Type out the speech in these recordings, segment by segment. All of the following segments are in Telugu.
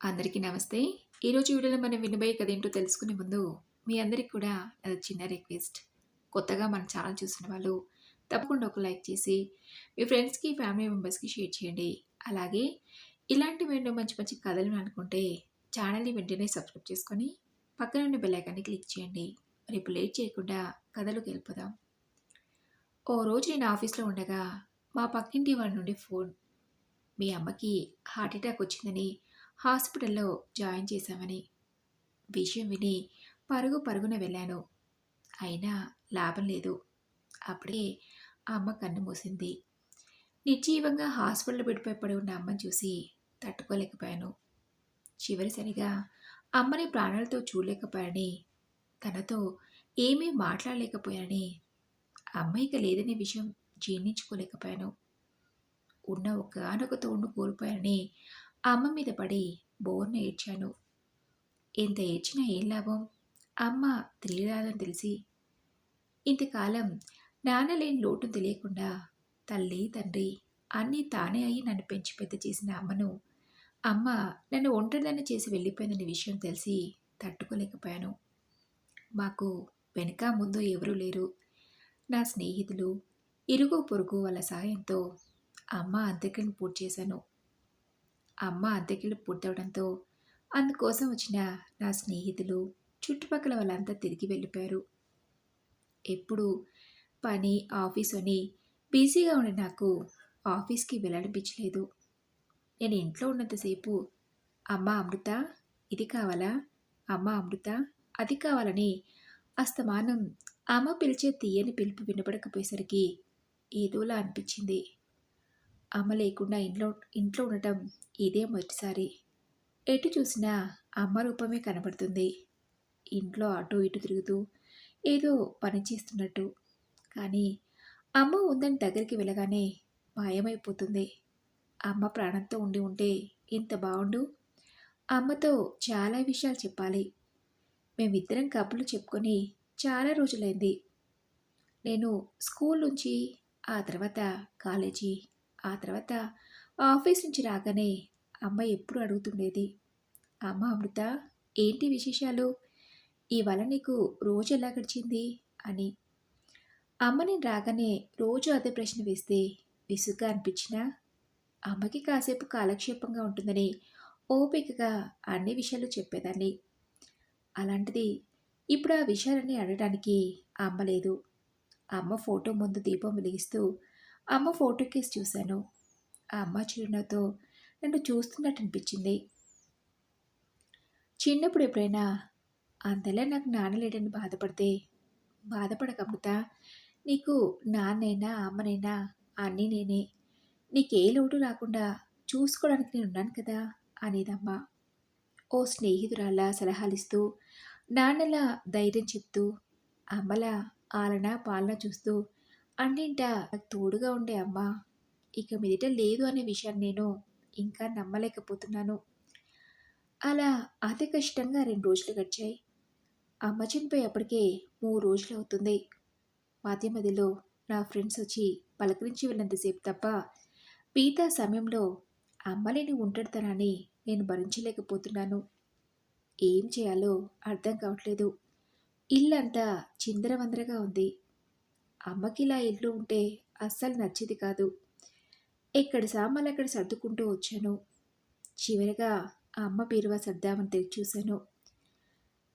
అందరికీ నమస్తే. ఈరోజు వీడియోలో మనం వినబోయే కథ ఏంటో తెలుసుకునే ముందు, మీ అందరికి కూడా నాది చిన్న రిక్వెస్ట్. కొత్తగా మన ఛానల్ చూసిన వాళ్ళు తప్పకుండా ఒక లైక్ చేసి, మీ ఫ్రెండ్స్‌కి, ఫ్యామిలీ మెంబర్స్‌కి షేర్ చేయండి. అలాగే ఇలాంటి ఎన్నో మంచి మంచి కథలు వినాలనుకుంటే ఛానల్‌ని వెంటనే సబ్స్క్రైబ్ చేసుకొని, పక్కన ఉన్న బెల్ ఐకాన్‌ని క్లిక్ చేయండి. మరి ఇప్పుడు లేట్ చేయకుండా కథలోకి వెళ్ళిపోదాం. ఓ రోజు నేను ఆఫీస్‌లో ఉండగా మా పక్కింటి వాళ్ళ నుండి ఫోన్. మీ అమ్మకి హార్ట్ అటాక్ వచ్చిందని హాస్పిటల్‌లో జాయిన్ చేశామని. విషయం విని పరుగు పరుగున వెళ్ళాను. అయినా లాభం లేదు. అప్పుడే ఆ అమ్మ కన్ను మూసింది. నిర్జీవంగా హాస్పిటల్ బెడ్‌పై పడి ఉన్న అమ్మని చూసి తట్టుకోలేకపోయాను. చివరిసరిగా అమ్మని ప్రాణాలతో చూడలేకపోయానని, తనతో ఏమీ మాట్లాడలేకపోయానని, అమ్మ ఇక లేదనే విషయం జీర్ణించుకోలేకపోయాను. ఉన్న ఒక్కగానొక తోడును కోల్పోయానని అమ్మ మీద పడి బోర్న ఏడ్చాను. ఎంత ఏడ్చినా ఏం లాభం? అమ్మ తిరిగి రాదని తెలిసి. ఇంతకాలం నాన్న లేని లోటును తెలియకుండా తల్లి, తండ్రి అన్నీ తానే అయి నన్ను పెంచి పెద్ద చేసిన అమ్మను, అమ్మ నన్ను ఒంటరిదాన్ని చేసి వెళ్ళిపోయిందనే విషయం తెలిసి తట్టుకోలేకపోయాను. మాకు వెనక ముందు ఎవరూ లేరు. నా స్నేహితులు, ఇరుగు పొరుగు వాళ్ళ సహాయంతో అమ్మ అంత్యక్రియను పూర్తి చేశాను. అమ్మ అంత్యక్రియలు పూర్తవడంతో అందుకోసం వచ్చిన నా స్నేహితులు, చుట్టుపక్కల వాళ్ళంతా తిరిగి వెళ్ళిపోయారు. ఎప్పుడు పని, ఆఫీస్ అని బిజీగా ఉండే నాకు ఆఫీస్‌కి వెళ్ళాలనిపించలేదు. నేను ఇంట్లో ఉన్నంతసేపు అమ్మ అమృత ఇది కావాలా? అమ్మ అమృత అది కావాలని అస్తమానం అమ్మ పిలిచే తీయని పిలుపు వినపడకపోయేసరికి ఏదోలా అనిపించింది. అమ్మ లేకుండా ఇంట్లో ఇంట్లో ఉండటం ఇదే మొదటిసారి. ఎటు చూసినా అమ్మ రూపమే కనబడుతుంది. ఇంట్లో అటు ఇటు తిరుగుతూ ఏదో పని చేస్తున్నట్టు. కానీ అమ్మ ఉందని దగ్గరికి వెళ్ళగానే మాయమైపోతుంది. అమ్మ ప్రాణంతో ఉండి ఉంటే ఎంత బావుండు. అమ్మతో చాలా విషయాలు చెప్పాలి. మేమిద్దరం కబుర్లు చెప్పుకొని చాలా రోజులైంది. నేను స్కూల్ నుంచి, ఆ తర్వాత కాలేజీ, ఆ తర్వాత ఆఫీస్ నుంచి రాగానే అమ్మ ఎప్పుడు అడుగుతుండేది. అమ్మ అమృత ఏంటి విశేషాలు? ఇవాళ నీకు రోజు ఎలా గడిచింది? అని. అమ్మ నేను రాగానే రోజు అదే ప్రశ్న వేస్తే విసుగ్గా అనిపించినా, అమ్మకి కాసేపు కాలక్షేపంగా ఉంటుందని ఓపికగా అన్ని విషయాలు చెప్పేదాన్ని. అలాంటిది ఇప్పుడు ఆ విషయాలన్నీ అడగడానికి అమ్మ లేదు. అమ్మ ఫోటో ముందు దీపం వెలిగిస్తూ అమ్మ ఫోటో కేసి చూశాను. ఆ అమ్మ చిరునవ్వుతో నన్ను చూస్తున్నట్టు అనిపించింది. చిన్నప్పుడు ఎప్పుడైనా అంతలా నాకు నాన్న లేడని బాధపడితే, బాధపడకు అమృత, నీకు నాన్నైనా అమ్మనైనా అన్నీ నేనే. నీకే లోటు రాకుండా చూసుకోవడానికి నేనున్నాను కదా అనేదమ్మ. ఓ స్నేహితురాల్లా సలహాలిస్తూ, నాన్నలా ధైర్యం చెప్తూ, అమ్మలా ఆలన పాలన చూస్తూ అన్నింటా నాకు తోడుగా ఉండే అమ్మ ఇక మీదట లేదు అనే విషయాన్ని నేను ఇంకా నమ్మలేకపోతున్నాను. అలా అతి కష్టంగా 2 రోజులు గడిచాయి. అమ్మ చనిపోయి అప్పటికే 3 రోజులవుతుంది. మధ్య మధ్యలో నా ఫ్రెండ్స్ వచ్చి పలకరించి వెళ్ళినంతసేపు తప్ప మిగతా సమయంలో అమ్మ లేని ఒంటరితనాన్ని నేను భరించలేకపోతున్నాను. ఏం చేయాలో అర్థం కావట్లేదు. ఇల్లంతా చిందరవందరగా ఉంది. అమ్మకిలా ఇల్లు ఉంటే అస్సలు నచ్చేది కాదు. ఎక్కడి సామాన్లక్కడ సర్దుకుంటూ వచ్చాను. చివరగా ఆ అమ్మ బీరువా సర్దామని తెరిచి చూశాను.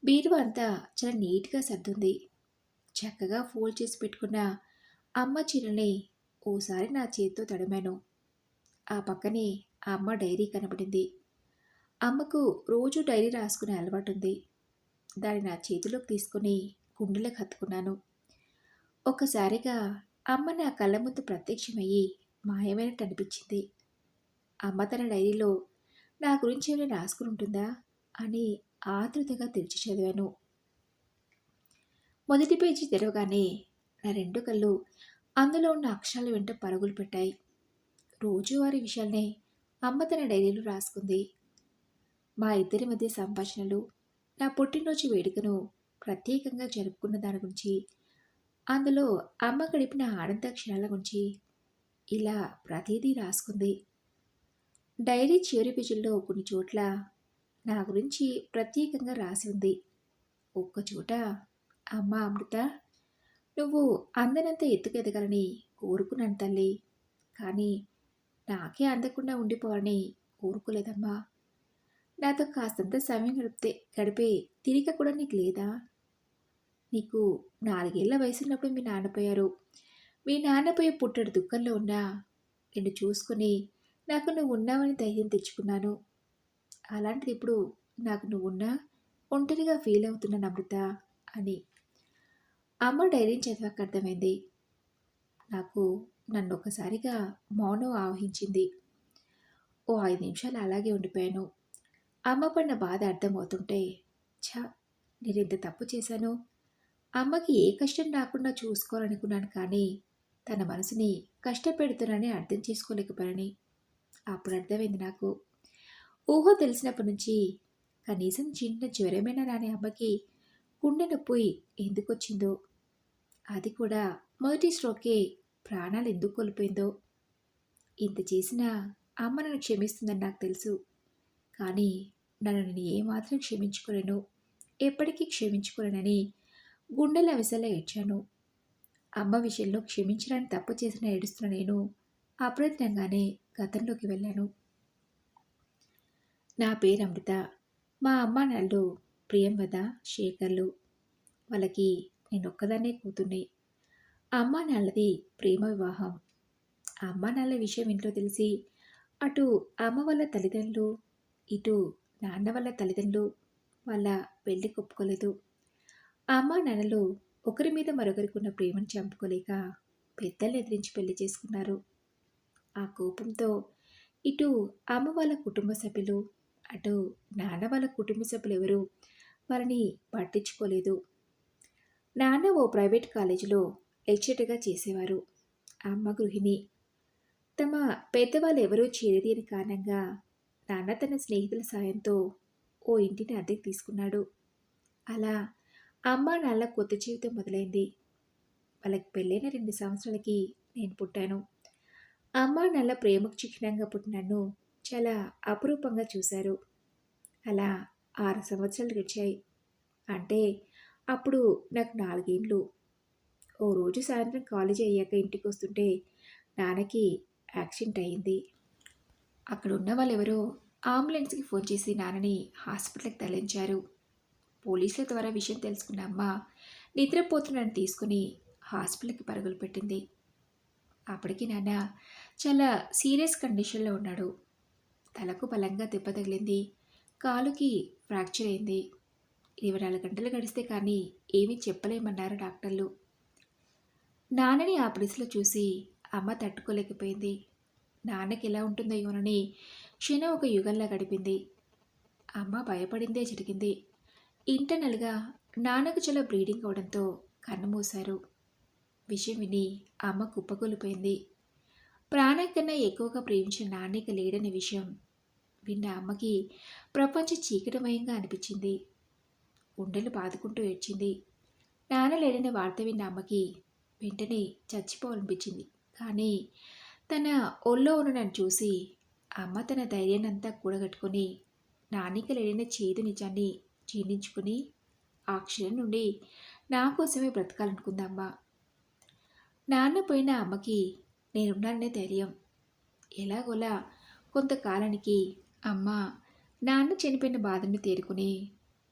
బీరువా అంతా చాలా నీట్‌గా సర్దుంది. చక్కగా ఫోల్డ్ చేసి పెట్టుకున్న అమ్మ చీరని ఓసారి నా చేత్తో తడిమాను. ఆ పక్కనే ఆ అమ్మ డైరీ కనబడింది. అమ్మకు రోజూ డైరీ రాసుకునే అలవాటుంది. దాన్ని నా చేతిలోకి తీసుకొని గుండెలకు హత్తుకున్నాను. ఒక్కసారిగా అమ్మ నా కళ్ళ ముందు ప్రత్యక్షమయ్యి మాయమైనట్టు అనిపించింది. అమ్మ తన డైరీలో నా గురించి ఏమైనా రాసుకుని ఉంటుందా అని ఆతృతగా తెరిచి చదివాను. మొదటి పేజీ తెరవగానే నా 2 కళ్ళు అందులో ఉన్న అక్షరాల వెంట పరుగులు పెట్టాయి. రోజువారీ విషయాల్నే అమ్మ తన డైరీలో రాసుకుంది. మా ఇద్దరి మధ్య సంభాషణలు, నా పుట్టినరోజు వేడుకను ప్రత్యేకంగా జరుపుకున్న దాని గురించి, అందులో అమ్మ గడిపిన ఆనంద క్షణాల గురించి ఇలా ప్రతిదీ రాసుకుంది. డైరీ చివరి పేజీల్లో కొన్ని చోట్ల నా గురించి ప్రత్యేకంగా రాసి ఉంది. ఒక్కచోట అమ్మా అమృత, నువ్వు అందనంత ఎత్తుకు ఎదగాలని కోరుకున్నాను తల్లి. కానీ నాకే అందకుండా ఉండిపోవాలని కోరుకోలేదమ్మా. నాతో కాస్తంత సమయం గడిపే తీరిక కూడా నీకు లేదా? నీకు 4 ఏళ్ల వయసున్నప్పుడు మీ నాన్న పోయారు. మీ నాన్న పోయే పుట్టెడు దుఃఖంలో ఉన్నా నిన్ను చూసుకొని నాకు నువ్వు ఉన్నావని ధైర్యం తెచ్చుకున్నాను. అలాంటిది ఇప్పుడు నాకు నువ్వున్నా ఒంటరిగా ఫీల్ అవుతున్నాను అమృత అని. అమ్మ డైరీని చదివాక అర్థమైంది. నాకు నన్ను ఒక్కసారిగా మౌనం ఆవహించింది. ఓ 5 నిమిషాలు అలాగే ఉండిపోయాను. అమ్మ పడిన బాధ అర్థమవుతుంటే, ఛ! నేనెంత తప్పు చేశాను. అమ్మకి ఏ కష్టం రాకుండా చూసుకోవాలనుకున్నాను కానీ, తన మనసుని కష్టపెడుతున్నానని అర్థం చేసుకోలేకపోయానని. అప్పుడు అర్థమైంది నాకు. ఊహ తెలిసినప్పటి నుంచి కనీసం చిన్న జ్వరమైనా రాని అమ్మకి గుండె నొప్పి ఎందుకొచ్చిందో, అది కూడా మొదటి స్ట్రోకే ప్రాణాలు ఎందుకు కోల్పోయిందో. ఇంత చేసినా అమ్మ నన్ను క్షమిస్తుందని నాకు తెలుసు. కానీ నన్ను నేను ఏమాత్రం క్షమించుకోలేను, ఎప్పటికీ క్షమించుకోలేనని గుండెల అవిసెలా ఏడ్చాను. అమ్మ విషయంలో క్షమించడానికి తప్పు చేసిన ఏడుస్తున్న నేను అప్రయత్నంగానే గతంలోకి వెళ్ళాను. నా పేరు అమృత. మా అమ్మ నాన్నలు ప్రియంవద, శేఖర్లు. వాళ్ళకి నేనొక్కదాన్నే కూతుర్ని. అమ్మా నాన్నలది ప్రేమ వివాహం. అమ్మా నాన్నల విషయం ఇంట్లో తెలిసి అటు అమ్మ వాళ్ళ తల్లిదండ్రులు, ఇటు నాన్న వాళ్ళ తల్లిదండ్రులు వాళ్ళ పెళ్లికి ఒప్పుకోలేదు. అమ్మా నాన్నలు ఒకరి మీద మరొకరికి ఉన్న ప్రేమను చంపుకోలేక పెద్దల్ని ఎదిరించి పెళ్లి చేసుకున్నారు. ఆ కోపంతో ఇటు అమ్మ వాళ్ళ కుటుంబ సభ్యులు, అటు నాన్న వాళ్ళ కుటుంబ సభ్యులు ఎవరూ వారిని పట్టించుకోలేదు. నాన్న ఓ ప్రైవేట్ కాలేజీలో లెక్చరర్గా చేసేవారు. అమ్మ గృహిణి. తమ పెద్దవాళ్ళు ఎవరూ చేరదీని కారణంగా నాన్న తన స్నేహితుల సాయంతో ఓ ఇంటిని అద్దెకు తీసుకున్నాడు. అలా అమ్మ నాన్న కొత్త జీవితం మొదలైంది. వాళ్ళకి పెళ్ళైన 2 సంవత్సరాలకి నేను పుట్టాను. అమ్మ నాన్న ప్రేమకు చిహ్నంగా పుట్టిన నన్ను చాలా అపురూపంగా చూశారు. అలా 6 సంవత్సరాలు గడిచాయి. అంటే అప్పుడు నాకు 4 ఏళ్ళు. ఓ రోజు సాయంత్రం కాలేజీ అయ్యాక ఇంటికి వస్తుంటే నాన్నకి యాక్సిడెంట్ అయింది. అక్కడ ఉన్న వాళ్ళెవరో అంబులెన్స్కి ఫోన్ చేసి నాన్నని హాస్పిటల్కి తరలించారు. పోలీసుల ద్వారా విషయం తెలుసుకున్న అమ్మ నిద్రపోతున్నాను తీసుకుని హాస్పిటల్కి పరుగులు పెట్టింది. అప్పటికి నాన్న చాలా సీరియస్ కండిషన్లో ఉన్నాడు. తలకు బలంగా దెబ్బ తగిలింది. కాలుకి ఫ్రాక్చర్ అయింది. 24 గంటలు గడిస్తే కానీ ఏమీ చెప్పలేమన్నారు డాక్టర్లు. నాన్నని ఆ పరిస్థితిలో చూసి అమ్మ తట్టుకోలేకపోయింది. నాన్నకి ఎలా ఉంటుందో ఏమోనని క్షణం ఒక యుగంలా గడిపింది. అమ్మ భయపడిందే జరిగింది. ఇంటర్నల్గా నాన్నకు చాలా బ్లీడింగ్ అవడంతో కన్ను మూశారు. విషయం విని అమ్మ కుప్పకూలిపోయింది. ప్రాణం కన్నా ఎక్కువగా ప్రేమించిన నాన్నక లేడనే విషయం విన్న అమ్మకి ప్రపంచ చీకటిమయంగా అనిపించింది. గుండెలు బాదుకుంటూ ఏడ్చింది. నాన్న లేడనే వార్త విన్న అమ్మకి వెంటనే చచ్చిపోవాలనిపించింది. కానీ తన ఒళ్ళో ఉన్న నన్ను చూసి అమ్మ తన ధైర్యాన్నంతా కూడగట్టుకొని నానిక లేడనే చేదు నిజాన్ని జీర్ణించుకుని ఆ క్షణం నుండి నా కోసమే బ్రతకాలనుకుందమ్మ. నాన్న పోయిన అమ్మకి నేనున్నాననే ధైర్యం. ఎలాగోలా కొంతకాలానికి అమ్మ నాన్న చనిపోయిన బాధను తేరుకుని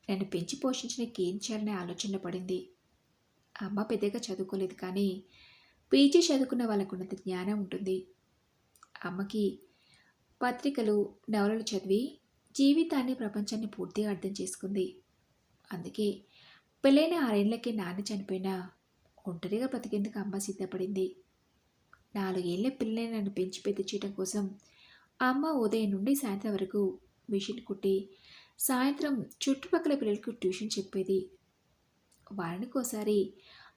నన్ను పెంచి పోషించిన ఏం చేయాలనే ఆలోచన పడింది. అమ్మ పెద్దగా చదువుకోలేదు కానీ పీజీ చదువుకున్న వాళ్ళకున్నంత జ్ఞానం ఉంటుంది. అమ్మకి పత్రికలు, నవలలు చదివి జీవితాన్ని, ప్రపంచాన్ని పూర్తిగా అర్థం చేసుకుంది. అందుకే పెళ్ళైన 6 ఏళ్లకే నాన్న చనిపోయినా ఒంటరిగా బ్రతికేందుకు అమ్మ సిద్ధపడింది. 4 ఏళ్ల పిల్లల్ని నన్ను పెంచి పెద్ద చేయడం కోసం అమ్మ ఉదయం నుండి సాయంత్రం వరకు మిషన్ కుట్టి సాయంత్రం చుట్టుపక్కల పిల్లలకు ట్యూషన్ చెప్పేది. వారానికోసారి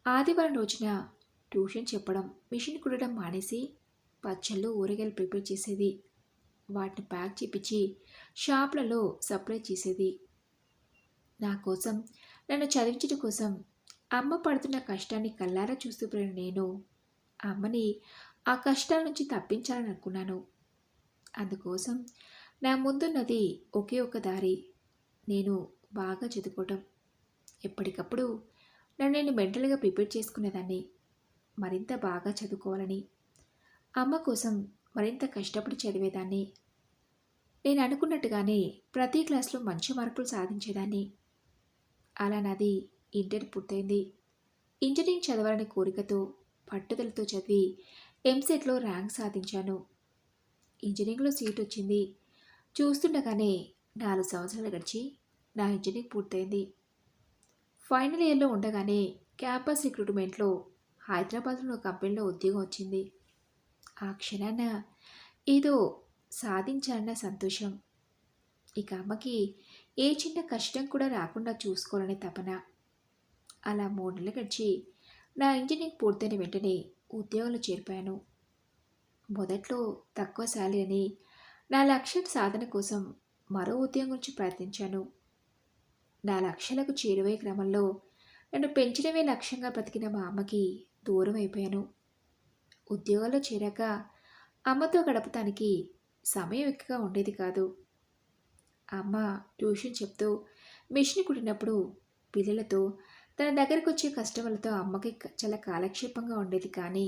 ఆదివారం రోజున ట్యూషన్ చెప్పడం, మిషన్ కుట్టడం మానేసి పచ్చళ్ళు, ఊరగాయలు ప్రిపేర్ చేసేది. వాటిని ప్యాక్ చేపించి షాపులలో సప్లై చేసేది. నా కోసం, నన్ను చదివించడం కోసం అమ్మ పడుతున్న కష్టాన్ని కళ్ళారా చూస్తూ పోయిన నేను అమ్మని ఆ కష్టాల నుంచి తప్పించాలని అనుకున్నాను. అందుకోసం నా ముందున్నది ఒకే ఒక దారి. నేను బాగా చదువుకోవటం, ఎప్పటికప్పుడు నన్ను నేను మెంటల్‌గా ప్రిపేర్ చేసుకునేదాన్ని. మరింత బాగా చదువుకోవాలని, అమ్మ కోసం మరింత కష్టపడి చదివేదాన్ని. నేను అనుకున్నట్టుగానే ప్రతి క్లాస్‌లో మంచి మార్కులు సాధించేదాన్ని. అలా నాది ఇంటర్ పూర్తయింది. ఇంజనీరింగ్ చదవాలనే కోరికతో, పట్టుదలతో చదివి ఎంసెట్‌లో ర్యాంక్ సాధించాను. ఇంజనీరింగ్‌లో సీటొచ్చింది. చూస్తుండగానే 4 సంవత్సరాలు గడిచి నా ఇంజనీరింగ్ పూర్తయింది. ఫైనల్ ఇయర్‌లో ఉండగానే క్యాంపస్ రిక్రూట్‌మెంట్‌లో హైదరాబాద్‌లోని ఒక కంపెనీలో ఉద్యోగం వచ్చింది. ఆ క్షణాన ఏదో సాధించాలన్న సంతోషం. ఇక అమ్మకి ఏ చిన్న కష్టం కూడా రాకుండా చూసుకోవాలనే తపన. అలా 3 నెలలు గడిచి నా ఇంజనీరింగ్ పూర్తయిన వెంటనే ఉద్యోగంలో చేరిపోయాను. మొదట్లో తక్కువ శాలరీ అని నా లక్ష్యం సాధన కోసం మరో ఉద్యోగం గురించి ప్రయత్నించాను. నా లక్ష్యాలకు చేరువయ్యే క్రమంలో నన్ను పెంచడమే లక్ష్యంగా బ్రతికిన మా అమ్మకి దూరం అయిపోయాను. ఉద్యోగాల్లో చేరాక అమ్మతో గడపటానికి సమయం ఎక్కువగా ఉండేది కాదు. అమ్మ ట్యూషన్ చెప్తూ మిషన్ కుట్టినప్పుడు పిల్లలతో తన దగ్గరకు వచ్చే కస్టమర్లతో అమ్మకి చాలా కాలక్షేపంగా ఉండేది. కానీ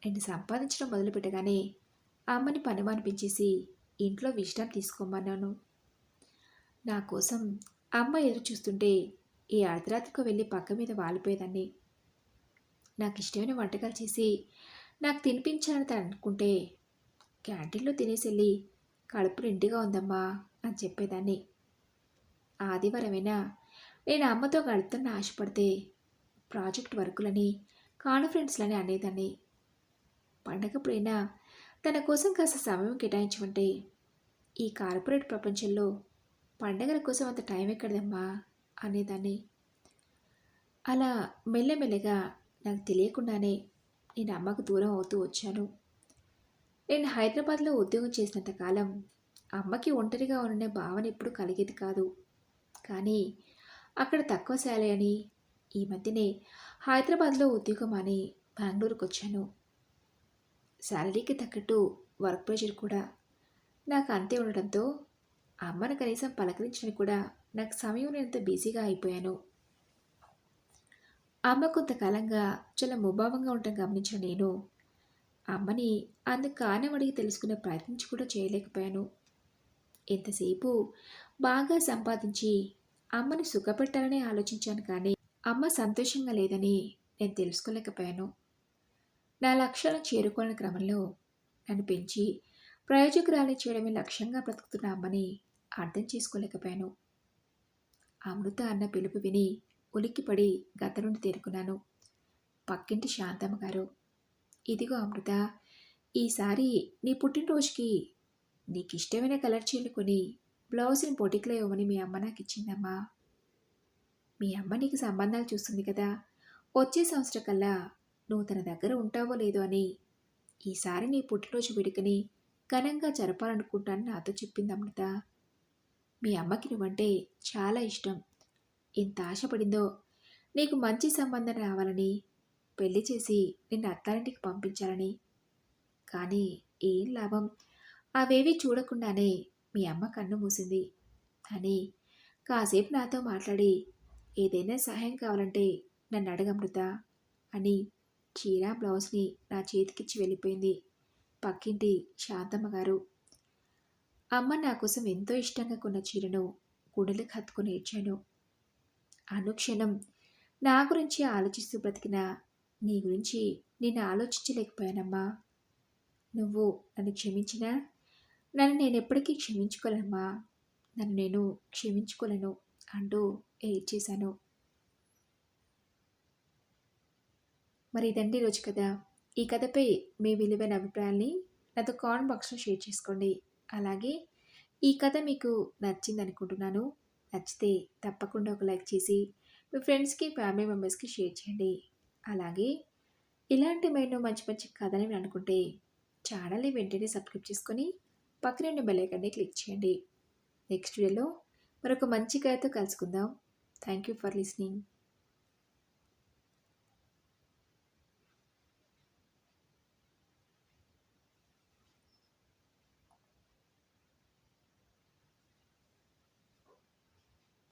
నేను సంపాదించడం మొదలుపెట్టగానే అమ్మని పని మానిపించేసి ఇంట్లో విశ్రాంతి తీసుకోమన్నాను. నా కోసం అమ్మ ఎదురు చూస్తుంటే ఈ అర్ధరాత్రికో వెళ్ళి పక్క మీద వాలిపోయేదాన్ని. నాకు ఇష్టమైన వంటకాలు చేసి నాకు తినిపించాలని తను అనుకుంటే క్యాంటీన్లో తినేసెళ్ళి కడుపు నిండుగా ఉందమ్మా అని చెప్పేదాన్ని. ఆదివారమైనా నేను అమ్మతో గడుపుతున్న ఆశపడితే ప్రాజెక్ట్ వర్కులని, కాన్ఫరెన్స్లని అనేదాన్ని. పండగప్పుడైనా తన కోసం కాస్త సమయం కేటాయించమంటే ఈ కార్పొరేట్ ప్రపంచంలో పండగల కోసం అంత టైం ఎక్కడదమ్మా అనేదాన్ని. అలా మెల్లమెల్లగా నాకు తెలియకుండానే నేను అమ్మకు దూరం అవుతూ వచ్చాను. నేను హైదరాబాద్లో ఉద్యోగం చేసినంత కాలం అమ్మకి ఒంటరిగా ఉన్న భావన ఎప్పుడు కలిగేది కాదు. కానీ అక్కడ తక్కువ శాలరీ అని ఈ మధ్యనే హైదరాబాద్లో ఉద్యోగం అని బెంగళూరుకు వచ్చాను. శాలరీకి తగ్గట్టు వర్క్ ప్రెషర్ కూడా నాకు అంతే ఉండడంతో అమ్మను కనీసం పలకరించడానికి కూడా నాకు సమయం లేనంత బిజీగా అయిపోయాను. అమ్మ కొంతకాలంగా చాలా ముభావంగా ఉండటం గమనించిన నేను అమ్మని అందుకు కారణం అడిగి తెలుసుకునే ప్రయత్నించి కూడా చేయలేకపోయాను. ఎంతసేపు బాగా సంపాదించి అమ్మని సుఖపెట్టాలని ఆలోచించాను. కానీ అమ్మ సంతోషంగా లేదని నేను తెలుసుకోలేకపోయాను. నా లక్ష్యాలను చేరుకోవాలని క్రమంలో నన్ను పెంచి ప్రయోజకురాలి చేయడమే లక్ష్యంగా బ్రతుకుతున్న అమ్మని అర్థం చేసుకోలేకపోయాను. అమృత అన్న పిలుపు విని ఉలిక్కిపడి గత నుండి తేరుకున్నాను. పక్కింటి శాంతమ్మ గారు, ఇదిగో అమృత, ఈసారి నీ పుట్టినరోజుకి నీకు ఇష్టమైన కలర్ చీరలు కొని బ్లౌజ్ని బొటిక్లో ఇవ్వమని మీ అమ్మ నాకు ఇచ్చిందమ్మా. మీ అమ్మ నీకు సంబంధాలు చూస్తుంది కదా, వచ్చే సంవత్సరం కల్లా నువ్వు తన దగ్గర ఉంటావో లేదో అని ఈసారి నీ పుట్టినరోజు వేడుకని ఘనంగా జరపాలనుకుంటానని నాతో చెప్పింది అమృత. మీ అమ్మకి నువ్వంటే చాలా ఇష్టం. ఎంత ఆశపడిందో నీకు మంచి సంబంధం రావాలని, పెళ్లి చేసి నిన్ను అత్తారింటికి పంపించాలని. కానీ ఏం లాభం, అవేవి చూడకుండానే మీ అమ్మ కన్ను మూసింది అని కాసేపు నాతో మాట్లాడి ఏదైనా సహాయం కావాలంటే నన్ను అడగమృత అని చీర బ్లౌజ్ని నా చేతికిచ్చి వెళ్ళిపోయింది పక్కింటి శాంతమ్మ గారు. అమ్మ నా కోసం ఎంతో ఇష్టంగా కొన్న చీరను గుండెలకు హత్తుకుని ఏడ్చాను. అనుక్షణం నా గురించి ఆలోచిస్తూ బ్రతికిన నీ గురించి నేను ఆలోచించలేకపోయానమ్మా. నువ్వు నన్ను క్షమించినా నన్ను నేను ఎప్పటికీ క్షమించుకోలేనమ్మా. నన్ను నేను క్షమించుకోలేను అంటూ ఏడ్చేశాను. మరి ఇదండి ఈరోజు కథ. ఈ కథపై మీ విలువైన అభిప్రాయాల్ని నాతో కామెంట్ బాక్స్లో షేర్ చేసుకోండి. అలాగే ఈ కథ మీకు నచ్చింది అనుకుంటున్నాను. నచ్చితే తప్పకుండా ఒక లైక్ చేసి మీ ఫ్రెండ్స్కి, ఫ్యామిలీ మెంబర్స్కి షేర్ చేయండి. అలాగే ఇలాంటి మరెన్నో మంచి మంచి కథలు అనుకుంటే ఛానల్ని వెంటనే సబ్స్క్రైబ్ చేసుకొని పక్కనే ఉన్న బెల్ ఐకాన్ని క్లిక్ చేయండి. నెక్స్ట్ వీడియోలో మరొక మంచి కథతో కలుసుకుందాం. Thank you for listening.